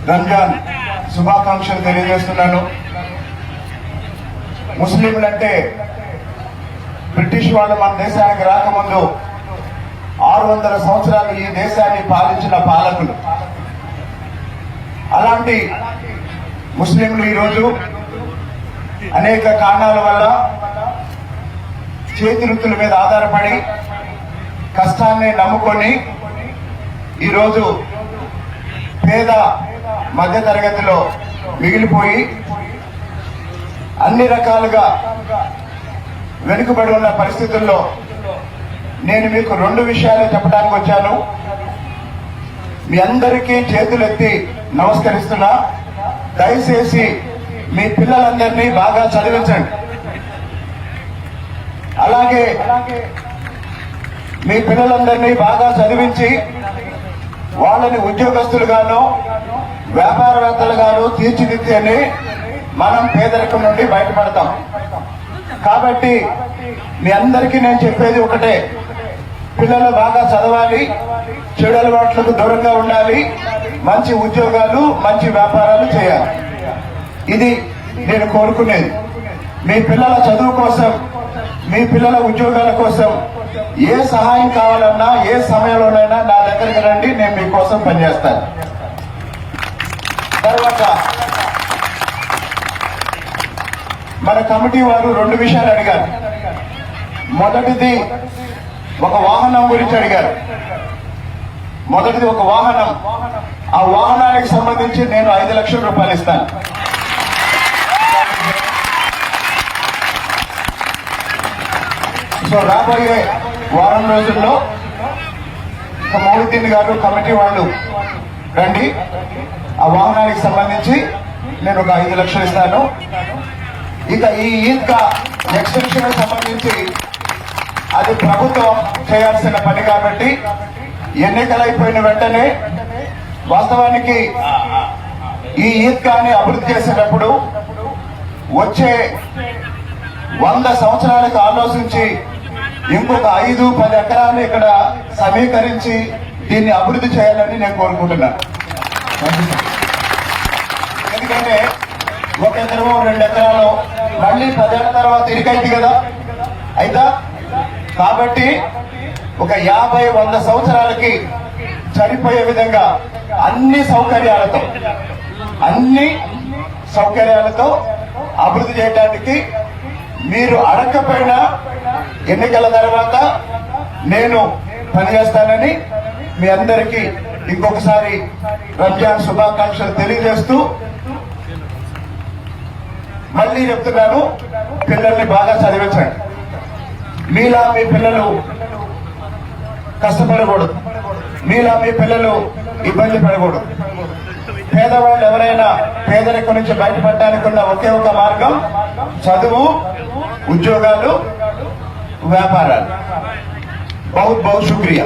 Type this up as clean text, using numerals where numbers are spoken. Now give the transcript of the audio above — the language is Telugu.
రంజాన్ శుభాకాంక్షలు తెలియజేస్తున్నాను. ముస్లింలంటే బ్రిటిష్ వాళ్ళు మన దేశానికి రాకముందు 600 సంవత్సరాలు ఈ దేశాన్ని పాలించిన పాలకులు. అలాంటి ముస్లింలు ఈరోజు అనేక కారణాల వల్ల చేతి వృత్తుల మీద ఆధారపడి కష్టాన్ని నమ్ముకొని ఈరోజు పేద మధ్య తరగతిలో మిగిలిపోయి అన్ని రకాలుగా వెనుకబడి ఉన్న పరిస్థితుల్లో నేను మీకు 2 విషయాలు చెప్పడానికి వచ్చాను. మీ అందరికీ చేతులెత్తి నమస్కరిస్తున్నా. దయచేసి మీ పిల్లలందరినీ బాగా చదివించండి. అలాగే మీ పిల్లలందరినీ బాగా చదివించి వాళ్ళని ఉద్యోగస్తులుగాను వ్యాపారవేత్తలుగాను తీర్చిదిద్దని మనం పేదరికం నుండి బయటపడతాం. కాబట్టి మీ అందరికీ నేను చెప్పేది ఒకటే, పిల్లలు బాగా చదవాలి, చెడు అలవాట్లకు దూరంగా ఉండాలి, మంచి ఉద్యోగాలు మంచి వ్యాపారాలు చేయాలి. ఇది నేను కోరుకునేది. మీ పిల్లల చదువు కోసం, మీ పిల్లల ఉద్యోగాల కోసం ఏ సహాయం కావాలన్నా ఏ సమయంలోనైనా నా దగ్గరికి రండి, నేను మీకోసం పనిచేస్తాను. తర్వాత మన కమిటీ వారు 2 విషయాలు అడిగారు. మొదటిది ఒక వాహనం గురించి అడిగారు. మొదటిది ఒక వాహనం. ఆ వాహనానికి సంబంధించి నేను 5 లక్షల రూపాయలు ఇస్తాను. సో రాబోయే వారం రోజుల్లో మౌలిద్దీన్ గారు కమిటీ వాళ్ళు రండి. ఆ వాహనానికి సంబంధించి నేను ఒక 5 లక్షలు ఇస్తాను. ఇక ఈ ఈద్గా ఎక్స్టెన్షన్ సంబంధించి అది ప్రభుత్వం చేయాల్సిన పని కాబట్టి ఎన్నికలు అయిపోయిన వెంటనే వాస్తవానికి ఈ ఈద్గాని అభివృద్ధి చేసేటప్పుడు వచ్చే 100 సంవత్సరాలకు ఆలోచించి ఇంకొక 5-10 ఎకరాలు ఇక్కడ సమీకరించి దీన్ని అభివృద్ధి చేయాలని నేను కోరుకుంటున్నాను. ఎందుకంటే 1 ఎకరమో 2 ఎకరాలు మళ్ళీ 10 ఏళ్ల తర్వాత ఇరికైంది కదా అయితే. కాబట్టి ఒక 50-100 సంవత్సరాలకి సరిపోయే విధంగా అన్ని సౌకర్యాలతో అభివృద్ధి చేయడానికి మీరు అడగకపోయినా ఎన్నికల తర్వాత నేను పనిచేస్తానని మీ అందరికీ ఇంకొకసారి రంజాన్ శుభాకాంక్షలు తెలియజేస్తూ మళ్ళీ చెప్తున్నాను, పిల్లల్ని బాగా చదివించండి. మీలా మీ పిల్లలు కష్టపడకూడదు, మీలా మీ పిల్లలు ఇబ్బంది పడకూడదు. పేదవాళ్ళు ఎవరైనా పేదరికం నుంచి బయటపడడానికి ఉన్న ఒకే ఒక మార్గం చదువు, ఉద్యోగాలు, వ్యాపారాలు. బహుత్ బహుత్ శుక్రియా.